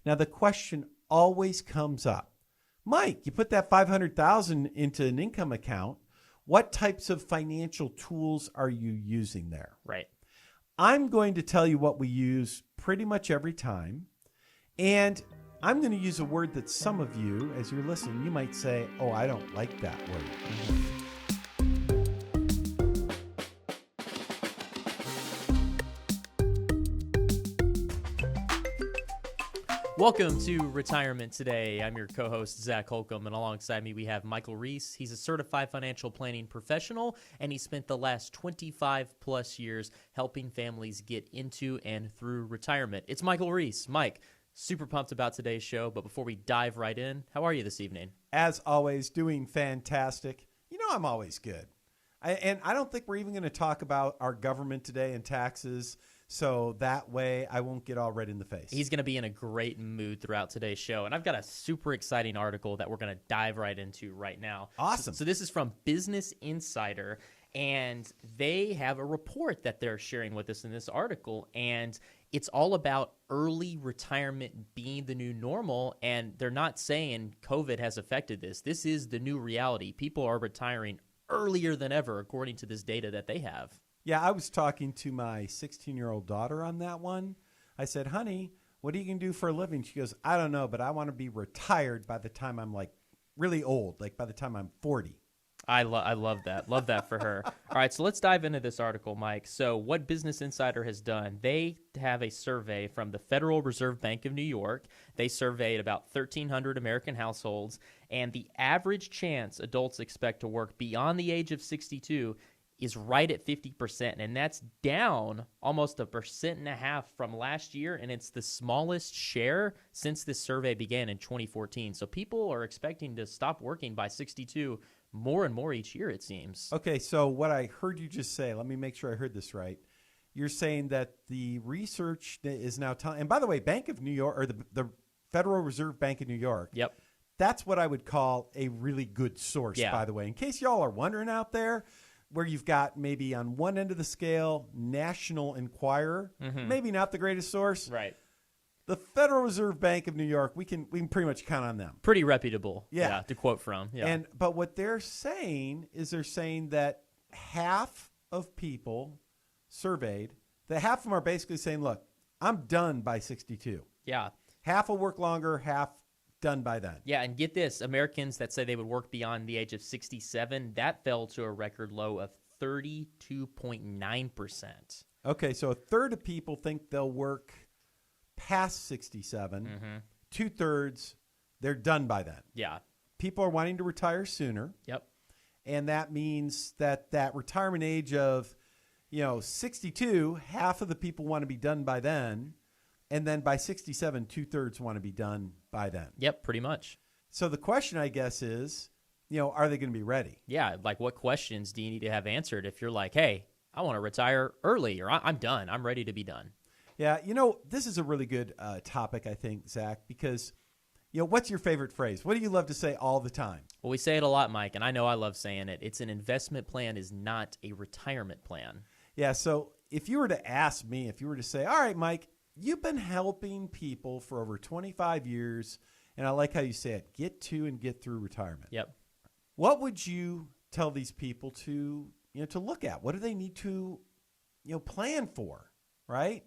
Now, the question always comes up. Mike, you put that $500,000 into an income account. What types of financial tools are you using there? Right. I'm going to tell you what we use pretty much every time. And I'm going to use a word that some of you, as you're listening, you might say, oh, I don't like that word. Welcome to Retirement Today. I'm your co-host, Zach Holcomb, and alongside me we have Michael Reese. He's a certified financial planning professional, and he spent the last 25 plus years helping families get into and through retirement. It's Michael Reese. Mike, super pumped about today's show, but before we dive right in, how are you this evening? As always, doing fantastic. You know I'm always good. And I don't think we're even going to talk about our government today and taxes, so that way I won't get all red in the face. He's going to be in a great mood throughout today's show, and I've got a super exciting article that we're going to dive right into right now. Awesome. So this is from Business Insider, and they have a report that they're sharing with us in this article, and it's all about early retirement being the new normal, and they're not saying COVID has affected this. This is the new reality. People are retiring earlier than ever, according to this data that they have. Yeah, I was talking to my 16-year-old daughter on that one. I said, honey, what are you going to do for a living? She goes, I don't know, but I want to be retired by the time I'm like really old, like by the time I'm 40. I love that. Love that for her. All right, so let's dive into this article, Mike. So what Business Insider has done, they have a survey from the Federal Reserve Bank of New York. They surveyed about 1,300 American households, and the average chance adults expect to work beyond the age of 62 is right at 50%, and that's down almost 1.5% from last year, and it's the smallest share since this survey began in 2014. So people are expecting to stop working by 62 more and more each year, it seems. Okay, so what I heard you just say, let me make sure I heard this right. You're saying that the research is now telling, and by the way, Bank of New York, or the Federal Reserve Bank of New York, Yep. That's what I would call a really good source, by the way. In case y'all are wondering out there, where you've got maybe on one end of the scale, National Enquirer, maybe not the greatest source. Right. The Federal Reserve Bank of New York, we can pretty much count on them. Pretty reputable, yeah, to quote from. Yeah. But what they're saying is that half of people surveyed, half of them are basically saying, look, I'm done by 62. Yeah. Half will work longer, half done by then. Yeah, and get this, Americans that say they would work beyond the age of 67, that fell to a record low of 32.9%. Okay, so a third of people think they'll work past 67. Two-thirds, they're done by then. Yeah. People are wanting to retire sooner. Yep. And that means that retirement age of, 62, half of the people want to be done by then. And then by 67, two-thirds want to be done by then. Yep, pretty much. So the question, I guess, is, are they going to be ready? Yeah, like what questions do you need to have answered if you're like, hey, I want to retire early, or I'm done. I'm ready to be done. Yeah, this is a really good topic, I think, Zach, because, what's your favorite phrase? What do you love to say all the time? Well, we say it a lot, Mike, and I know I love saying it. It's an investment plan is not a retirement plan. Yeah, so if you were to ask me, if you were to say, all right, Mike, you've been helping people for over 25 years, and I like how you say it, get to and get through retirement. Yep. What would you tell these people to look at? What do they need to, plan for, right?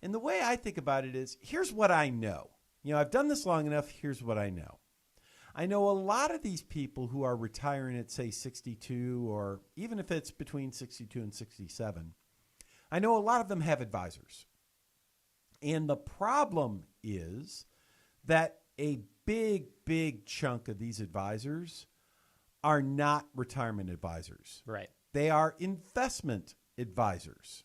And the way I think about it is, here's what I know. I've done this long enough. Here's what I know. I know a lot of these people who are retiring at, say, 62, or even if it's between 62 and 67, I know a lot of them have advisors. And the problem is that a big, big chunk of these advisors are not retirement advisors. Right. They are investment advisors,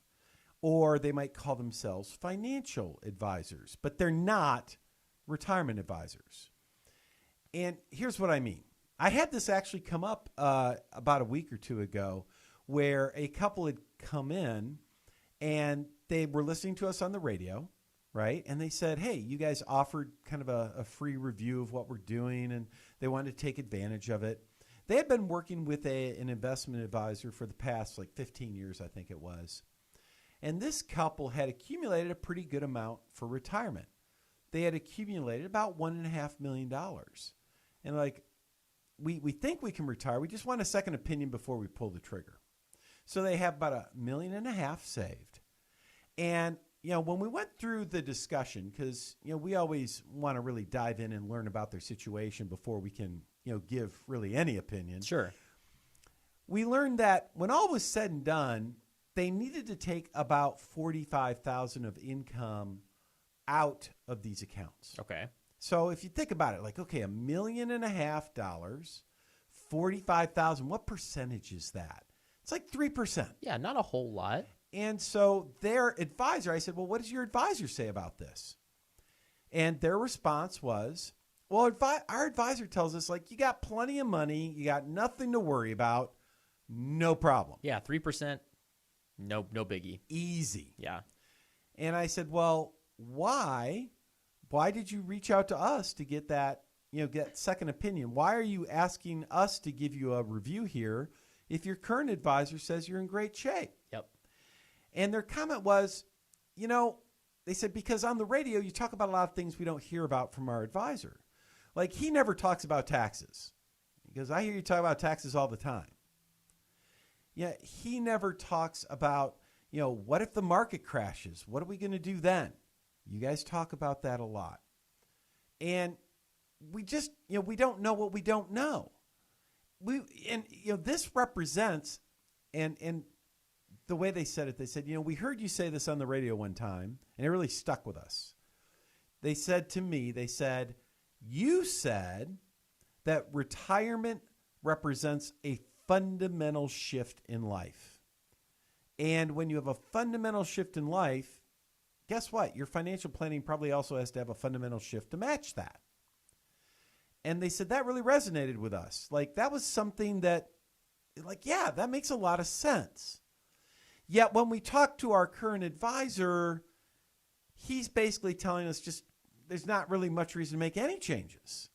or they might call themselves financial advisors, but they're not retirement advisors. And here's what I mean. I had this actually come up about a week or two ago where a couple had come in and they were listening to us on the radio, right? And they said, hey, you guys offered kind of a free review of what we're doing, and they wanted to take advantage of it. They had been working with an investment advisor for the past 15 years, I think it was. And this couple had accumulated a pretty good amount for retirement. they had accumulated about $1.5 million. And like, we think we can retire. We just want a second opinion before we pull the trigger. So they have about $1.5 million saved. And, when we went through the discussion, because, we always want to really dive in and learn about their situation before we can, give really any opinion. Sure. We learned that when all was said and done, they needed to take about $45,000 of income out of these accounts. Okay. So if you think about it, like, okay, $1.5 million, $45,000, what percentage is that? It's like 3%. Yeah, not a whole lot. And so their advisor, I said, well, what does your advisor say about this? And their response was, well, our advisor tells us, like, you got plenty of money, you got nothing to worry about, no problem. Yeah, 3%, no biggie. Easy. Yeah. And I said, well, why did you reach out to us to get that, get second opinion? Why are you asking us to give you a review here if your current advisor says you're in great shape? Yep. And their comment was, they said, because on the radio, you talk about a lot of things we don't hear about from our advisor. Like, he never talks about taxes, because I hear you talk about taxes all the time. Yeah, he never talks about, what if the market crashes? What are we going to do then? You guys talk about that a lot. And we just, we don't know what we don't know. This represents, and the way they said it, they said, we heard you say this on the radio one time, and it really stuck with us. They said to me, you said that retirement represents a fundamental shift in life. And when you have a fundamental shift in life, guess what? Your financial planning probably also has to have a fundamental shift to match that. And they said that really resonated with us. Like, that was something that, like, yeah, that makes a lot of sense. Yet when we talk to our current advisor, he's basically telling us just there's not really much reason to make any changes.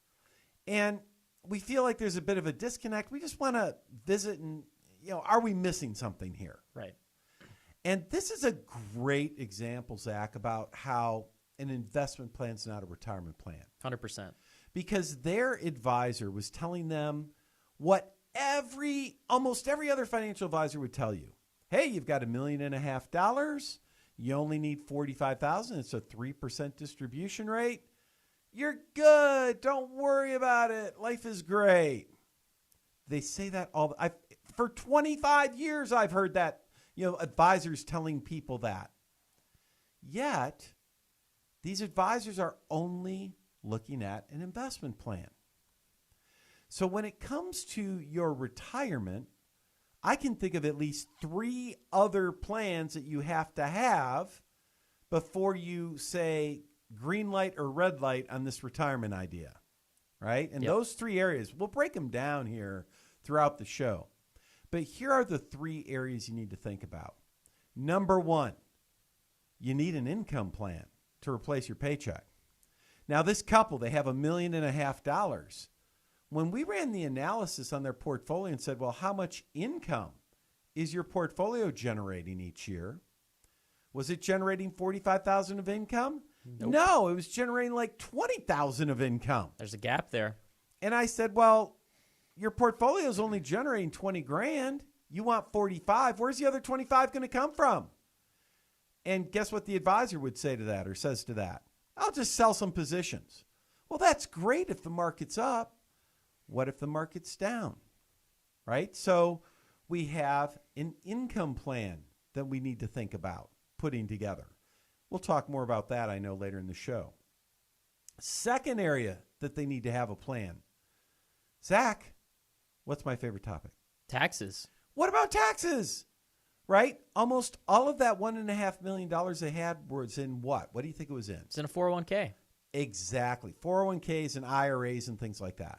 And we feel like there's a bit of a disconnect. We just want to visit and, are we missing something here? Right. And this is a great example, Zach, about how an investment plan is not a retirement plan. 100%. Because their advisor was telling them what almost every other financial advisor would tell you. Hey, you've got $1.5 million. You only need $45,000. It's a 3% distribution rate. You're good. Don't worry about it. Life is great. They say that for 25 years I've heard that, advisors telling people that. Yet, these advisors are only looking at an investment plan. So when it comes to your retirement, I can think of at least 3 other plans that you have to have before you say green light or red light on this retirement idea, right? And those 3 areas, we'll break them down here throughout the show. But here are the 3 areas you need to think about. Number 1, you need an income plan to replace your paycheck. Now, this couple, they have $1.5 million. When we ran the analysis on their portfolio and said, well, how much income is your portfolio generating each year? Was it generating $45,000 of income? Nope. No, it was generating like $20,000 of income. There's a gap there. And I said, well, your portfolio is only generating $20,000. You want 45. Where's the other 25 going to come from? And guess what the advisor would say to that or says to that? I'll just sell some positions. Well, that's great if the market's up. What if the market's down? Right? So we have an income plan that we need to think about putting together. We'll talk more about that, I know, later in the show. Second area that they need to have a plan. Zach, what's my favorite topic? Taxes. What about taxes? Right? Almost all of that $1.5 million they had was in what? What do you think it was in? It's in a 401k. Exactly. 401ks and IRAs and things like that.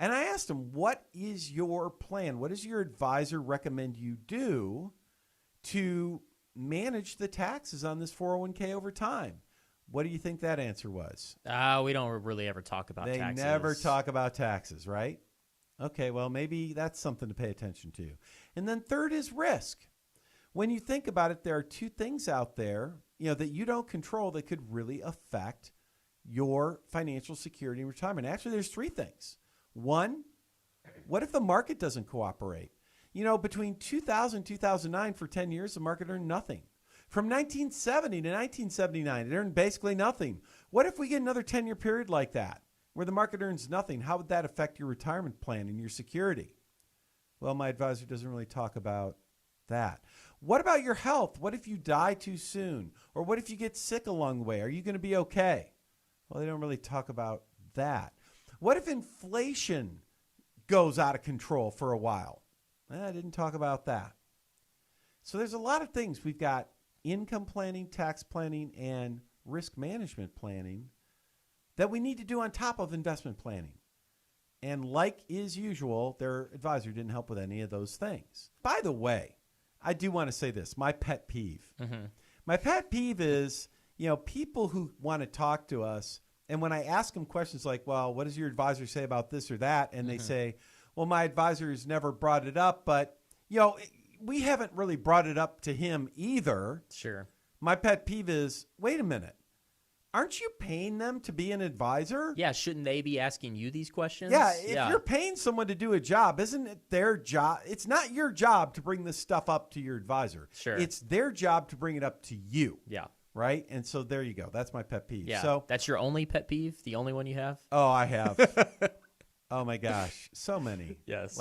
And I asked him, what is your plan? What does your advisor recommend you do to manage the taxes on this 401k over time? What do you think that answer was? We don't really ever talk about taxes. They never talk about taxes, right? Okay, well, maybe that's something to pay attention to. And then third is risk. When you think about it, there are 2 things out there that you don't control that could really affect your financial security in retirement? Actually, there's three things. One, what if the market doesn't cooperate? Between 2000 and 2009, for 10 years, the market earned nothing. From 1970 to 1979, it earned basically nothing. What if we get another 10-year period like that, where the market earns nothing? How would that affect your retirement plan and your security? Well, my advisor doesn't really talk about that. What about your health? What if you die too soon? Or what if you get sick along the way? Are you going to be okay? Well, they don't really talk about that. What if inflation goes out of control for a while? I didn't talk about that. So there's a lot of things. We've got income planning, tax planning, and risk management planning that we need to do on top of investment planning. And like is usual, their advisor didn't help with any of those things. By the way, I do want to say this, my pet peeve. Mm-hmm. My pet peeve is, people who want to talk to us, and when I ask them questions like, well, what does your advisor say about this or that? And they say, well, my advisor has never brought it up, but, we haven't really brought it up to him either. Sure. My pet peeve is, wait a minute. Aren't you paying them to be an advisor? Yeah, shouldn't they be asking you these questions? Yeah, if you're paying someone to do a job, isn't it their job? It's not your job to bring this stuff up to your advisor. Sure. It's their job to bring it up to you. Yeah. Right? And so there you go. That's my pet peeve. Yeah. So that's your only pet peeve? The only one you have? Oh, I have. Oh my gosh. So many. Yes.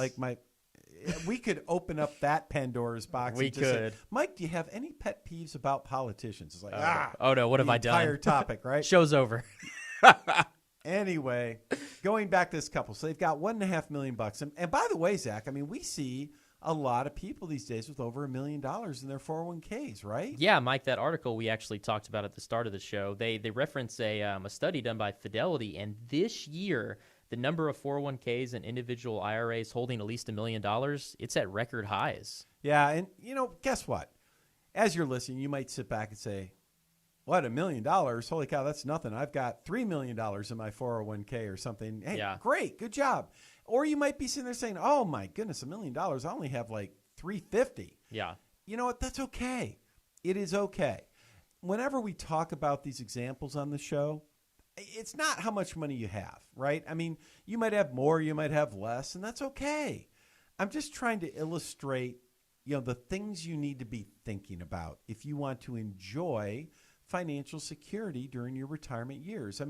We could open up that Pandora's box. We could. Say, Mike, do you have any pet peeves about politicians? It's like, oh no, what have I done? Entire topic, right? Show's over. Anyway, going back to this couple. So they've got $1.5 million. And by the way, Zach, we see a lot of people these days with over $1 million in their 401ks, right? Yeah, Mike, that article we actually talked about at the start of the show, they reference a study done by Fidelity, and this year, the number of 401ks and individual IRAs holding at least $1 million, it's at record highs. Yeah, and guess what? As you're listening, you might sit back and say, what, $1 million? Holy cow, that's nothing. I've got $3 million in my 401k or something. Hey, yeah. Great, good job. Or you might be sitting there saying, oh my goodness, $1 million. I only have like $350. Yeah. You know what? That's okay. It is okay. Whenever we talk about these examples on the show, it's not how much money you have, right? You might have more, you might have less, and that's okay. I'm just trying to illustrate, the things you need to be thinking about if you want to enjoy financial security during your retirement years.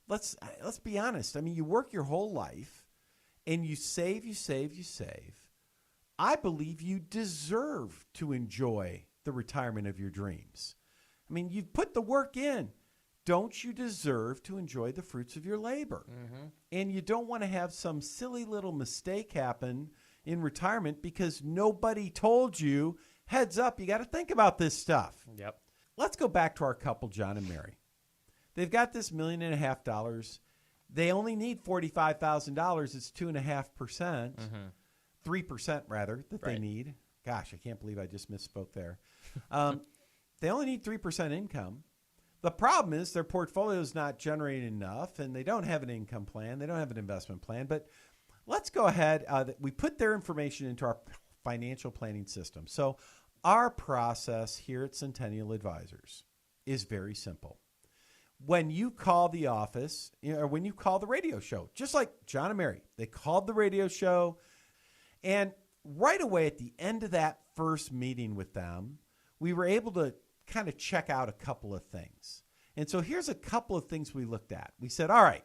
Let's be honest. You work your whole life and you save. I believe you deserve to enjoy the retirement of your dreams. You've put the work in. Don't you deserve to enjoy the fruits of your labor? Mm-hmm. And you don't want to have some silly little mistake happen in retirement because nobody told you, heads up, you got to think about this stuff. Yep. Let's go back to our couple, John and Mary. They've got this $1.5 million. They only need $45,000. It's 2.5%, 3% rather, that they need. Gosh, I can't believe I just misspoke there. They only need 3% income. The problem is their portfolio is not generating enough, and they don't have an income plan. They don't have an investment plan. But let's go ahead. We put their information into our financial planning system. So our process here at Centennial Advisors is very simple. When you call the office, or when you call the radio show, just like John and Mary, they called the radio show, and right away at the end of that first meeting with them, we were able to kind of check out a couple of things. And so here's a couple of things we looked at. We said, all right,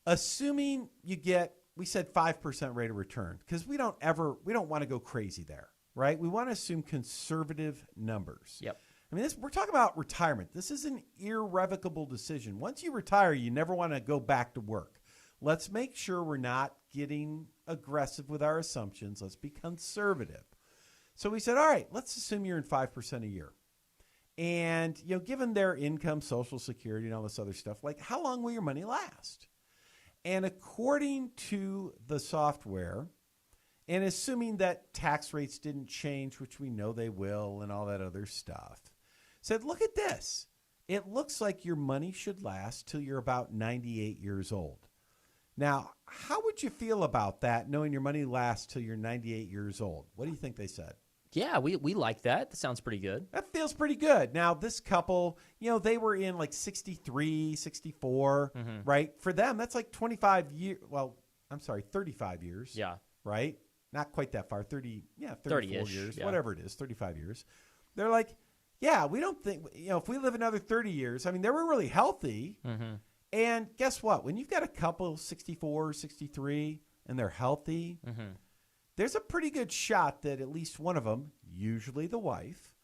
assuming you get, we said 5% rate of return, because we don't want to go crazy there, right? We want to assume conservative numbers. Yep. We're talking about retirement. This is an irrevocable decision. Once you retire, you never want to go back to work. Let's make sure we're not getting aggressive with our assumptions. Let's be conservative. So we said, all right, let's assume you're in 5% a year. And, given their income, Social Security, and all this other stuff, how long will your money last? And according to the software, and assuming that tax rates didn't change, which we know they will, and all that other stuff, said, look at this. It looks like your money should last till you're about 98 years old. Now, how would you feel about that, knowing your money lasts till you're 98 years old? What do you think they said? Yeah, we like that. That sounds pretty good. That feels pretty good. Now, this couple, they were in like 63, 64, right? For them, that's like 25 years. Well, I'm sorry, 35 years. Yeah. Right? Not quite that far. 34 30-ish, years, yeah. whatever it is, 35 years. They're like, yeah, we don't think, if we live another 30 years, I mean, they were really healthy. And guess what? When you've got a couple 64, 63, and they're healthy, there's a pretty good shot that at least one of them, usually the wife,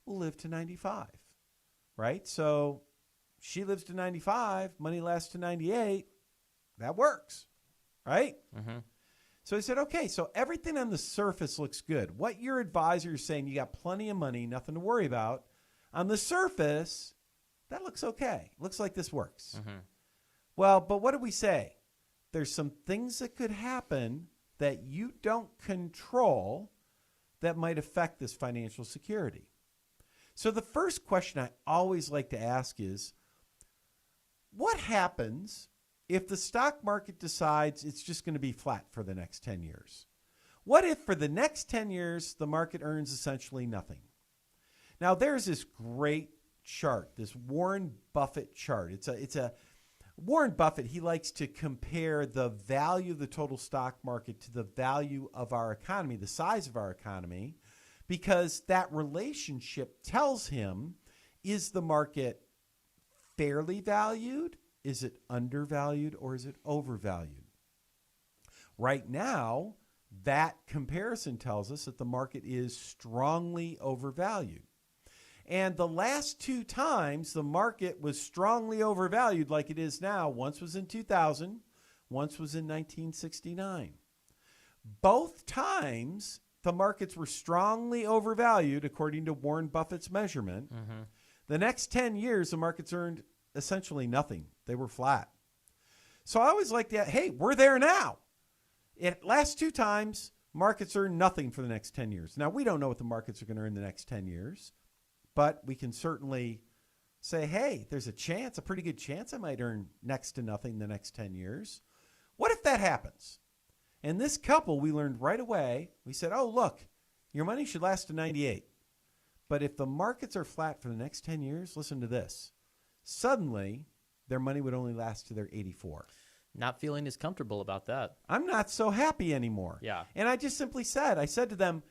will live to 95, right? So she lives to 95, money lasts to 98. That works, right? So I said, okay, so everything on the surface looks good. What your advisor is saying, you got plenty of money, nothing to worry about. On the surface, that looks okay. Looks like this works. Well, but what do we say? There's some things that could happen that you don't control that might affect this financial security. So the first question I always like to ask is, what happens if the stock market decides it's just going to be flat for the next 10 years? What if for the next 10 years, the market earns essentially nothing? Now, there's this great chart, this Warren Buffett chart. It's a Warren Buffett, he likes to compare the value of the total stock market to the value of our economy, the size of our economy, because that relationship tells him, is the market fairly valued? Is it undervalued, or is it overvalued? Right now, that comparison tells us that the market is strongly overvalued. And the last two times the market was strongly overvalued like it is now, once was in 2000, once was in 1969. Both times the markets were strongly overvalued according to Warren Buffett's measurement. The next 10 years, the markets earned essentially nothing. They were flat. So I always like that, hey, we're there now. Last two times, markets earn nothing for the next 10 years. Now, we don't know what the markets are going to earn the next 10 years. But we can certainly say, hey, there's a pretty good chance I might earn next to nothing the next 10 years. What if that happens? And this couple, we learned right away, we said, oh, look, your money should last to 98. But if the markets are flat for the next 10 years, listen to this. Suddenly, their money would only last to their 84. Not feeling as comfortable about that. I'm not so happy anymore. Yeah. And I just simply said, I said to them,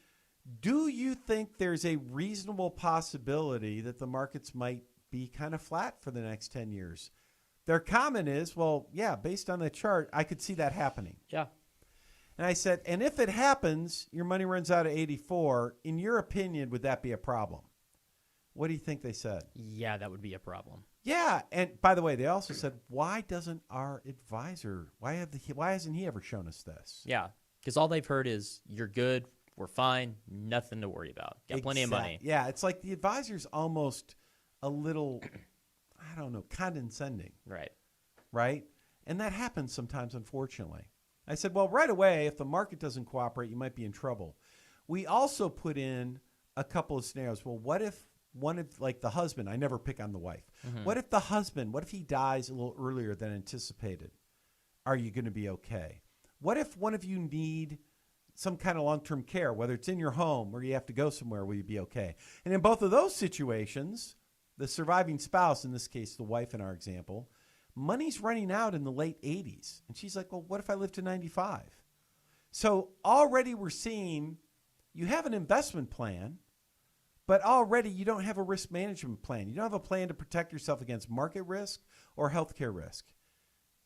do you think there's a reasonable possibility that the markets might be kind of flat for the next 10 years? Their comment is, well, yeah, based on the chart, I could see that happening. Yeah. And I said, and if it happens, your money runs out at 84, in your opinion, would that be a problem? What do you think they said? Yeah, that would be a problem. Yeah. And by the way, they also said, why doesn't our advisor, why hasn't he ever shown us this? Yeah, because all they've heard is, you're good, we're fine, nothing to worry about. Got plenty of money. Yeah, it's like the advisor's almost a little, I don't know, condescending. Right? And that happens sometimes, unfortunately. I said, well, right away, if the market doesn't cooperate, you might be in trouble. We also put in a couple of scenarios. Well, what if like the husband, I never pick on the wife. What if the husband, what if he dies a little earlier than anticipated? Are you going to be okay? What if one of you need some kind of long-term care, whether it's in your home or you have to go somewhere, will you be okay? And in both of those situations, the surviving spouse, in this case, the wife in our example, money's running out in the late 80s. And she's like, well, what if I live to 95? So already we're seeing you have an investment plan, but already you don't have a risk management plan. You don't have a plan to protect yourself against market risk or healthcare risk.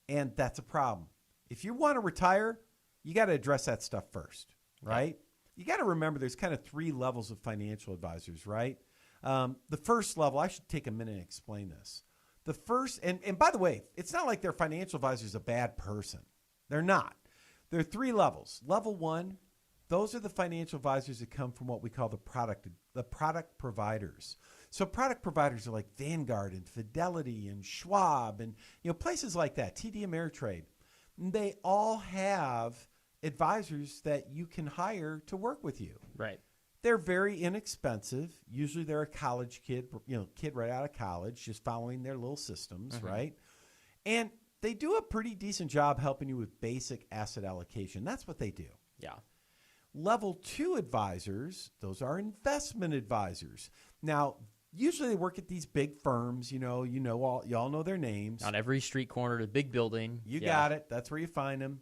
And that's a problem. If you want to retire, you got to address that stuff first, right? You got to remember there's kind of three levels of financial advisors, right? The first level, I should take a minute and explain this. The first, and by the way, it's not like their financial advisor is a bad person. They're not. There are three levels. Level one, those are the financial advisors that come from what we call the product providers. So product providers are like Vanguard and Fidelity and Schwab and places like that, TD Ameritrade. They all have advisors that you can hire to work with you. Right. They're very inexpensive. Usually they're a college kid, kid right out of college, just following their little systems, right? And they do a pretty decent job helping you with basic asset allocation. That's what they do. Yeah. Level 2 advisors, those are investment advisors. Now, usually they work at these big firms, y'all know their names. On every street corner, the big building. You got it. That's where you find them.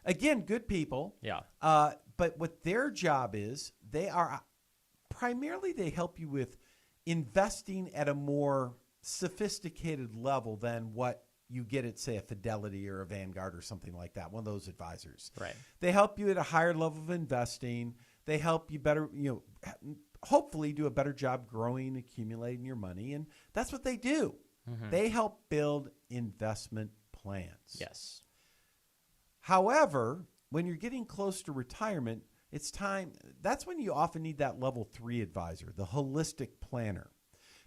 Again, good people. Yeah. But what their job is, they help you with investing at a more sophisticated level than what you get at, say, a Fidelity or a Vanguard or something like that, one of those advisors. Right. They help you at a higher level of investing. They help you better, hopefully do a better job growing, accumulating your money. And that's what they do. Mm-hmm. They help build investment plans. Yes. However, when you're getting close to retirement, it's time. That's when you often need that level 3 advisor, the holistic planner.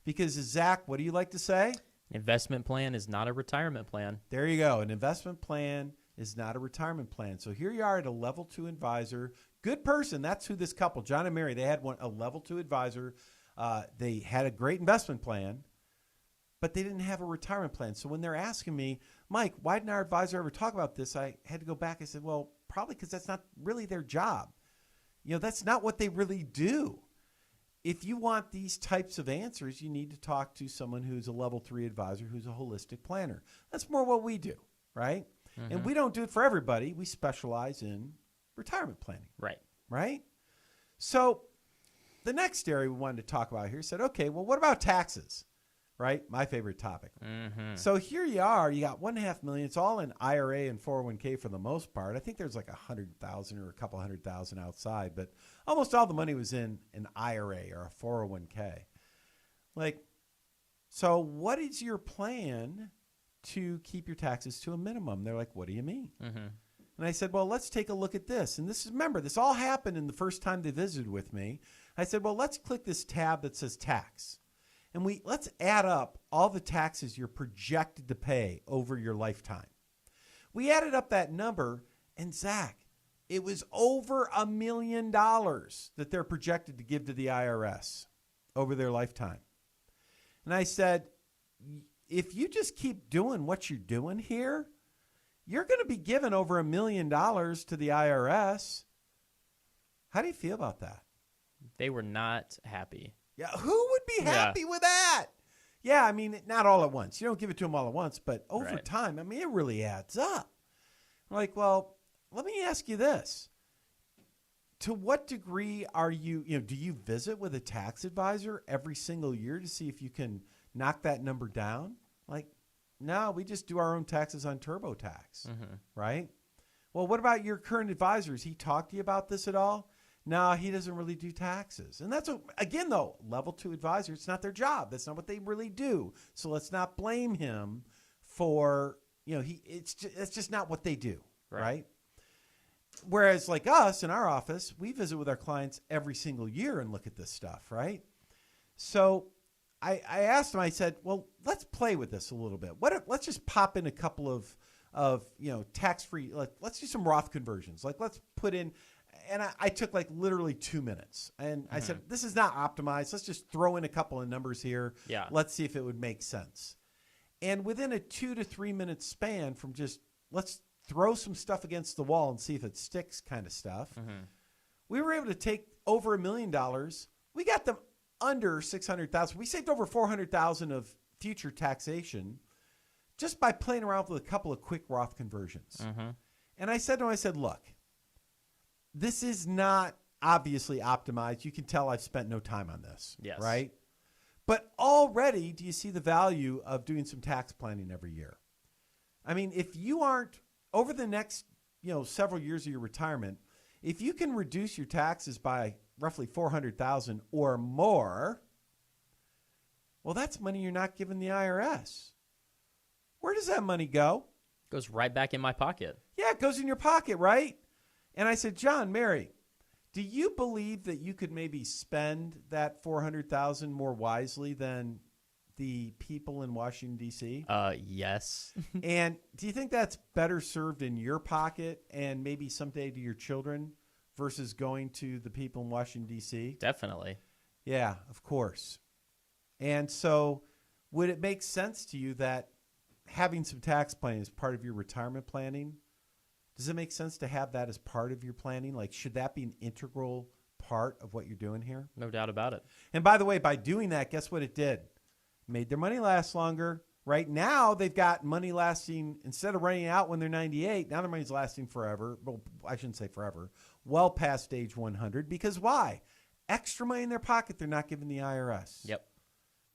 Because, Zach, what do you like to say? Investment plan is not a retirement plan. There you go. An investment plan is not a retirement plan. So here you are at a level 2 advisor. Good person. That's who this couple, John and Mary, they had a level 2 advisor. They had a great investment plan, but they didn't have a retirement plan. So when they're asking me, Mike, why didn't our advisor ever talk about this? I had to go back. I said, well, probably because that's not really their job. That's not what they really do. If you want these types of answers, you need to talk to someone who's a level 3 advisor, who's a holistic planner. That's more what we do, right? Mm-hmm. And we don't do it for everybody. We specialize in retirement planning. Right? So the next area we wanted to talk about here said, okay, well, what about taxes? Right? My favorite topic. Mm-hmm. So here you are. You got $1.5 million. It's all in IRA and 401k for the most part. I think there's like 100,000 or a couple 100,000 outside, but almost all the money was in an IRA or a 401k. So what is your plan to keep your taxes to a minimum? They're like, what do you mean? Mm-hmm. And I said, well, let's take a look at this. And remember, this all happened in the first time they visited with me. I said, well, let's click this tab that says tax. And let's add up all the taxes you're projected to pay over your lifetime. We added up that number, and Zach, it was over $1 million that they're projected to give to the IRS over their lifetime. And I said, if you just keep doing what you're doing here, you're going to be giving over $1 million to the IRS. How do you feel about that? They were not happy. Yeah, who would be happy with that? Yeah, I mean, not all at once. You don't give it to them all at once, but over time, I mean, it really adds up. I'm like, well, let me ask you this. To what degree are do you visit with a tax advisor every single year to see if you can knock that number down? No, we just do our own taxes on TurboTax, right? Well, what about your current advisor? Has he talked to you about this at all? No, he doesn't really do taxes. And that's, again, though, level 2 advisor, it's not their job. That's not what they really do. So let's not blame him for, it's just not what they do, right? Whereas like us in our office, we visit with our clients every single year and look at this stuff, right? So I asked him, I said, well, let's play with this a little bit. Let's just pop in a couple of tax-free, let's do some Roth conversions. Let's put in, and I took literally 2 minutes. And I said, this is not optimized. Let's just throw in a couple of numbers here. Yeah. Let's see if it would make sense. And within a 2 to 3 minute span from just, let's throw some stuff against the wall and see if it sticks kind of stuff, we were able to take over $1 million. We got them under $600,000. We saved over $400,000 of future taxation just by playing around with a couple of quick Roth conversions. And I said to him, look, this is not obviously optimized. You can tell I've spent no time on this, right? But already, do you see the value of doing some tax planning every year? I mean, if you aren't, over the next several years of your retirement, if you can reduce your taxes by roughly $400,000 or more, well, that's money you're not giving the IRS. Where does that money go? Goes right back in my pocket. Yeah, it goes in your pocket, right? And I said, John, Mary, do you believe that you could maybe spend that $400,000 more wisely than the people in Washington, D.C.? Yes. And do you think that's better served in your pocket and maybe someday to your children versus going to the people in Washington, D.C.? Definitely. Yeah, of course. And so would it make sense to you that having some tax planning as part of your retirement planning, Does it make sense to have that as part of your planning? Like, should that be an integral part of what you're doing here? No doubt about it. And by the way, by doing that, guess what it did? Made their money last longer. Right now, they've got money lasting, instead of running out when they're 98, now their money's lasting forever. Well, I shouldn't say forever. Well past age 100. Because why? Extra money in their pocket they're not giving the IRS. Yep.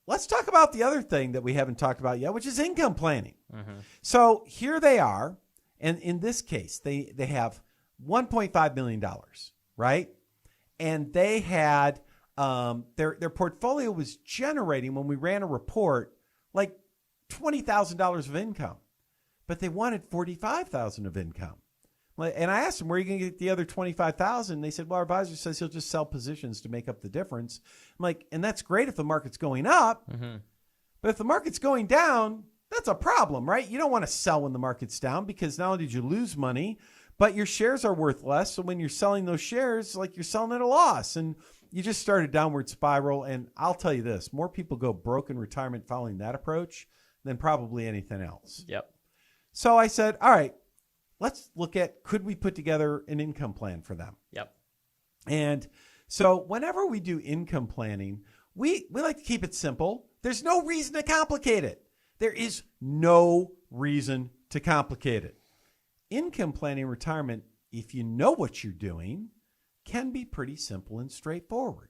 Let's talk about the other thing that we haven't talked about yet, which is income planning. Mm-hmm. So here they are. And in this case, they have $1.5 million, right? And they had their portfolio was generating, when we ran a report, like $20,000 of income. But they wanted $45,000 of income. And I asked them, where are you going to get the other $25,000? They said, well, our advisor says he'll just sell positions to make up the difference. I'm like, and that's great if the market's going up. Mm-hmm. But if the market's going down, that's a problem, right? You don't want to sell when the market's down, because not only did you lose money, but your shares are worth less. So when you're selling those shares, like, you're selling at a loss, and you just start a downward spiral. And I'll tell you this, more people go broke in retirement following that approach than probably anything else. Yep. So I said, all right, let's look at, could we put together an income plan for them? Yep. And so whenever we do income planning, we like to keep it simple. There's no reason to complicate it. There is no reason to complicate it. Income planning in retirement, if you know what you're doing, can be pretty simple and straightforward.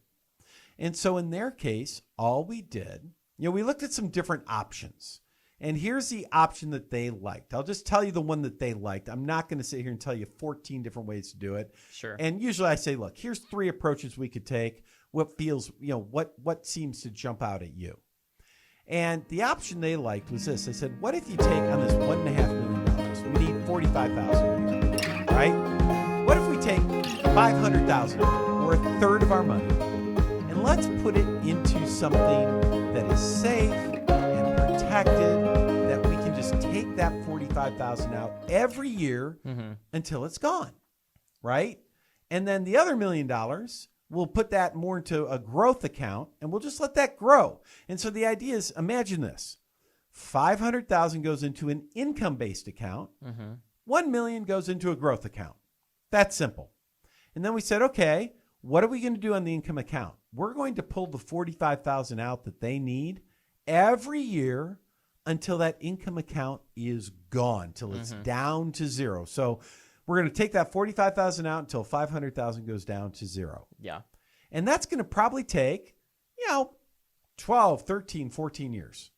And so in their case, all we did, we looked at some different options. And here's the option that they liked. I'll just tell you the one that they liked. I'm not going to sit here and tell you 14 different ways to do it. Sure. And usually I say, look, here's 3 approaches we could take. What feels, what seems to jump out at you? And the option they liked was this. They said, what if you take on this $1.5 million, we need $45,000 a year, right? What if we take $500,000, or a third of our money, and let's put it into something that is safe and protected, that we can just take that $45,000 out every year until it's gone, right? And then the other $1 million, we'll put that more into a growth account, and we'll just let that grow. And so the idea is, imagine this. $500,000 goes into an income-based account. $1 million goes into a growth account. That's simple. And then we said, okay, what are we going to do on the income account? We're going to pull the $45,000 out that they need every year until that income account is gone, till it's down to zero. So we're going to take that $45,000 out until $500,000 goes down to zero. Yeah. And that's going to probably take, 12, 13, 14 years.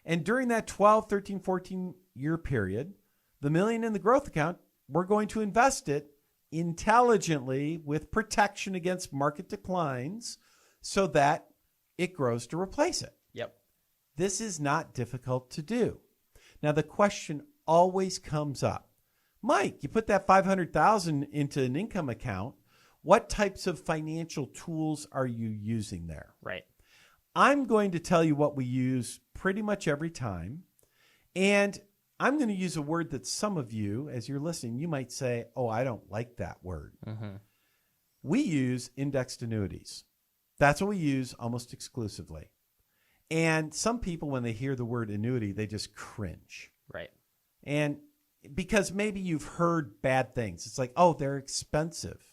And during that 12, 13, 14 year period, the $1 million in the growth account, we're going to invest it intelligently with protection against market declines so that it grows to replace it. Yep. This is not difficult to do. Now, the question always comes up. Mike, you put that $500,000 into an income account. What types of financial tools are you using there? Right. I'm going to tell you what we use pretty much every time. And I'm going to use a word that some of you, as you're listening, you might say, oh, I don't like that word. We use indexed annuities. That's what we use almost exclusively. And some people, when they hear the word annuity, they just cringe. Right. And because maybe you've heard bad things. It's like, oh, they're expensive.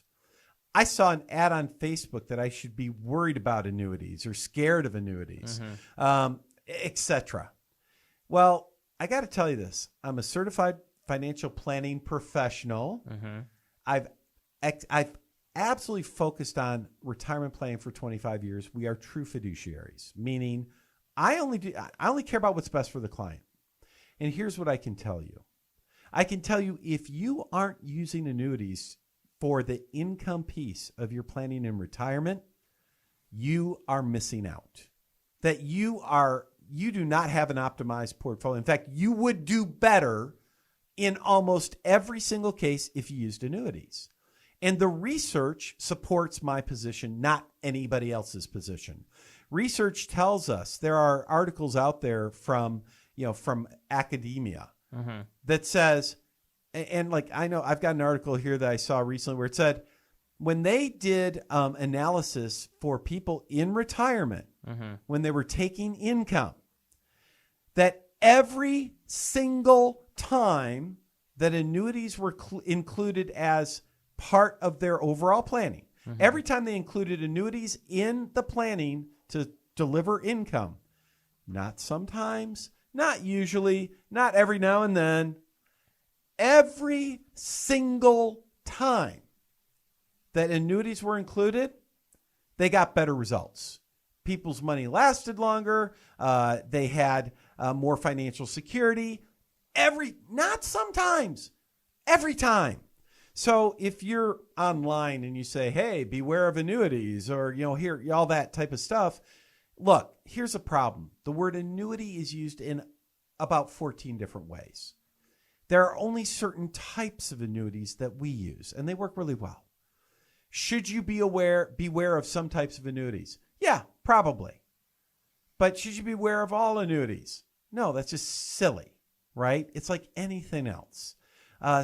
I saw an ad on Facebook that I should be worried about annuities or scared of annuities, etc. Well, I got to tell you this. I'm a certified financial planning professional. I've absolutely focused on retirement planning for 25 years. We are true fiduciaries, meaning I only care about what's best for the client. And here's what I can tell you. I can tell you, if you aren't using annuities for the income piece of your planning in retirement, you are missing out. That you do not have an optimized portfolio. In fact, you would do better in almost every single case if you used annuities. And the research supports my position, not anybody else's position. Research tells us, there are articles out there from academia that says, and like I know I've got an article here that I saw recently where it said when they did analysis for people in retirement, when they were taking income, that every single time that annuities were included as part of their overall planning. Every time they included annuities in the planning to deliver income, not sometimes, not usually, not every now and then, every single time that annuities were included, they got better results. People's money lasted longer. They had more financial security. Not sometimes, every time. So if you're online and you say, hey, beware of annuities, or, here, all that type of stuff, look, here's a problem. The word annuity is used in about 14 different ways. There are only certain types of annuities that we use, and they work really well. Should you beware of some types of annuities? Yeah, probably. But should you beware of all annuities? No, that's just silly, right? It's like anything else.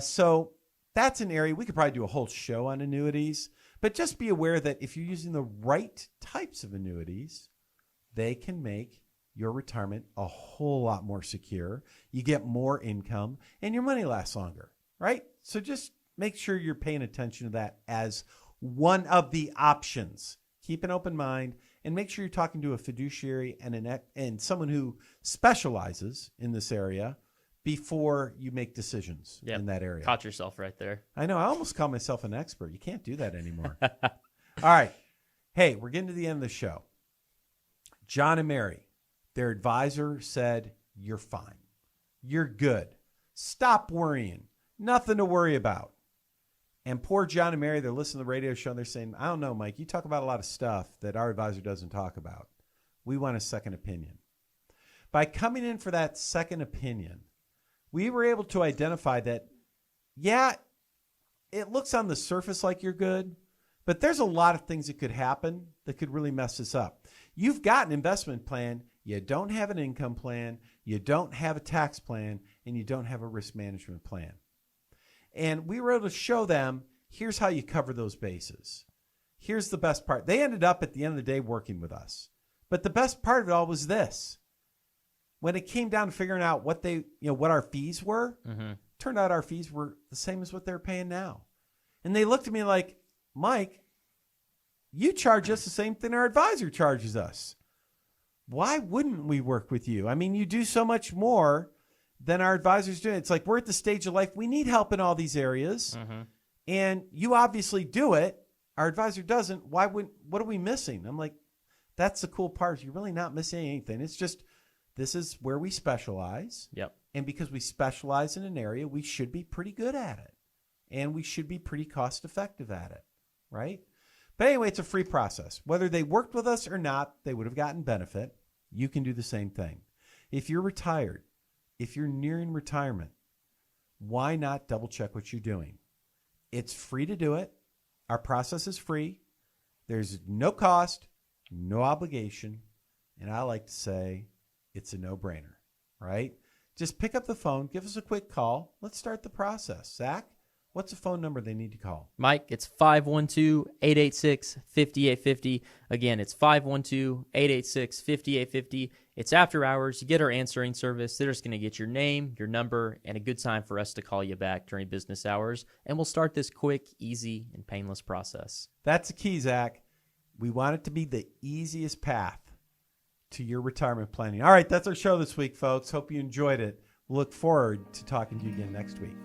So that's an area we could probably do a whole show on annuities, but just be aware that if you're using the right types of annuities, they can make your retirement a whole lot more secure. You get more income and your money lasts longer, right? So just make sure you're paying attention to that as one of the options. Keep an open mind and make sure you're talking to a fiduciary and someone who specializes in this area before you make decisions in that area. Caught yourself right there. I know. I almost call myself an expert. You can't do that anymore. All right. Hey, we're getting to the end of the show. John and Mary, their advisor said, you're fine. You're good. Stop worrying. Nothing to worry about. And poor John and Mary, they're listening to the radio show and they're saying, I don't know, Mike, you talk about a lot of stuff that our advisor doesn't talk about. We want a second opinion. By coming in for that second opinion, we were able to identify that, yeah, it looks on the surface like you're good, but there's a lot of things that could happen that could really mess this up. You've got an investment plan. You don't have an income plan. You don't have a tax plan, and you don't have a risk management plan. And we were able to show them, here's how you cover those bases. Here's the best part. They ended up at the end of the day working with us. But the best part of it all was this. When it came down to figuring out what what our fees were, turned out our fees were the same as what they're paying now. And they looked at me like, Mike, you charge us the same thing our advisor charges us. Why wouldn't we work with you? I mean, you do so much more than our advisors do. It's like we're at the stage of life. We need help in all these areas. And you obviously do it. Our advisor doesn't. What are we missing? I'm like, that's the cool part. You're really not missing anything. It's just, this is where we specialize. Yep. And because we specialize in an area, we should be pretty good at it. And we should be pretty cost effective at it. Right? But anyway, it's a free process. Whether they worked with us or not, they would have gotten benefit. You can do the same thing. If you're retired, if you're nearing retirement, why not double check what you're doing? It's free to do it. Our process is free. There's no cost, no obligation. And I like to say it's a no-brainer, right? Just pick up the phone, give us a quick call. Let's start the process. Zach, what's the phone number they need to call? Mike, it's 512-886-5850. Again, it's 512-886-5850. It's after hours. You get our answering service. They're just going to get your name, your number, and a good time for us to call you back during business hours. And we'll start this quick, easy, and painless process. That's the key, Zach. We want it to be the easiest path to your retirement planning. All right, that's our show this week, folks. Hope you enjoyed it. We'll look forward to talking to you again next week.